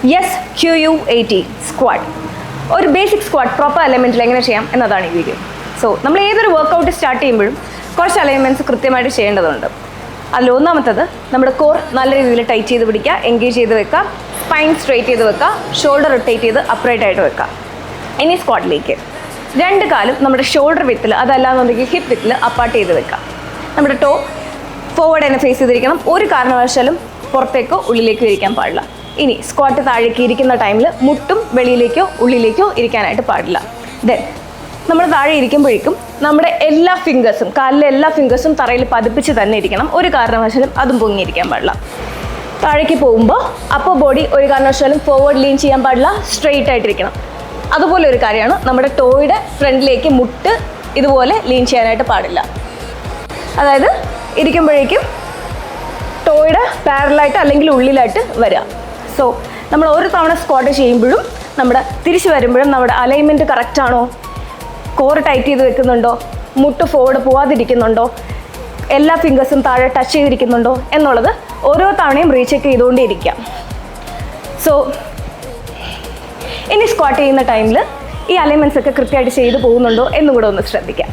Yes QU80 squad. ഒരു basic squad proper അലൈൻമെൻറ്റിൽ എങ്ങനെ ചെയ്യാം എന്നതാണ് ഈ വീഡിയോ. സോ നമ്മൾ ഏതൊരു വർക്കൗട്ട് സ്റ്റാർട്ട് ചെയ്യുമ്പോഴും കുറച്ച് അലൈൻമെൻറ്റ്സ് കൃത്യമായിട്ട് ചെയ്യേണ്ടതുണ്ട്. അതിൽ ഒന്നാമത്തത് നമ്മുടെ കോർ നല്ല രീതിയിൽ ടൈറ്റ് ചെയ്ത് പിടിക്കുക, എൻഗേജ് ചെയ്ത് വെക്കുക, സ്പൈൻ സ്ട്രെയിറ്റ് ചെയ്ത് വെക്കുക, ഷോൾഡർ റൊട്ടേറ്റ് ചെയ്ത് അപ്രൈറ്റ് ആയിട്ട് വെക്കുക. ഇനി സ്ക്വാഡിലേക്ക് രണ്ട് കാലും നമ്മുടെ ഷോൾഡർ വിത്തിൽ, അതല്ലാന്നുണ്ടെങ്കിൽ ഹിപ്പ് വിത്തിൽ അപ്പാർട്ട് ചെയ്ത് വെക്കുക. നമ്മുടെ ടോ ഫോർവേഡ് തന്നെ ഫേസ് ചെയ്തിരിക്കണം. ഒരു കാരണവശാലും പുറത്തേക്കോ ഉള്ളിലേക്കോ ഇരിക്കാൻ പാടില്ല. ഇനി സ്ക്വാട്ട് താഴേക്ക് ഇരിക്കുന്ന ടൈമിൽ മുട്ടും വെളിയിലേക്കോ ഉള്ളിലേക്കോ ഇരിക്കാനായിട്ട് പാടില്ല. ദെൻ നമ്മൾ താഴെ ഇരിക്കുമ്പോഴേക്കും നമ്മുടെ എല്ലാ ഫിംഗേഴ്സും, കാലിലെ എല്ലാ ഫിംഗേഴ്സും തറയിൽ പതിപ്പിച്ച് തന്നെ ഇരിക്കണം. ഒരു കാരണവശാലും അതും പൊങ്ങിയിരിക്കാൻ പാടില്ല. താഴേക്ക് പോകുമ്പോൾ അപ്പർ ബോഡി ഒരു കാരണവശാലും ഫോർവേഡ് ലീൻ ചെയ്യാൻ പാടില്ല, സ്ട്രെയിറ്റ് ആയിട്ടിരിക്കണം. അതുപോലെ ഒരു കാര്യമാണ് നമ്മുടെ ടോയുടെ ഫ്രണ്ടിലേക്ക് മുട്ട് ഇതുപോലെ ലീൻ ചെയ്യാനായിട്ട് പാടില്ല. അതായത് ഇരിക്കുമ്പോഴേക്കും ടോയുടെ പാരലായിട്ട് അല്ലെങ്കിൽ ഉള്ളിലായിട്ട് വരിക. സോ നമ്മൾ ഒരു തവണ സ്ക്വാട്ട് ചെയ്യുമ്പോഴും നമ്മുടെ തിരിച്ച് വരുമ്പോഴും നമ്മുടെ അലൈൻമെൻറ്റ് കറക്റ്റാണോ, കോറ് ടൈറ്റ് ചെയ്ത് വെക്കുന്നുണ്ടോ, മുട്ട് ഫോർവേഡ് പോവാതിരിക്കുന്നുണ്ടോ, എല്ലാ ഫിംഗേഴ്സും താഴെ ടച്ച് ചെയ്തിരിക്കുന്നുണ്ടോ എന്നുള്ളത് ഓരോ തവണയും റീചെക്ക് ചെയ്തുകൊണ്ടേയിരിക്കാം. സോ ഇനി സ്ക്വാട്ട് ചെയ്യുന്ന ടൈമിൽ ഈ അലൈൻമെൻറ്റ്സ് ഒക്കെ കൃത്യമായിട്ട് ചെയ്ത് പോകുന്നുണ്ടോ എന്നും കൂടെ ഒന്ന് ശ്രദ്ധിക്കാം.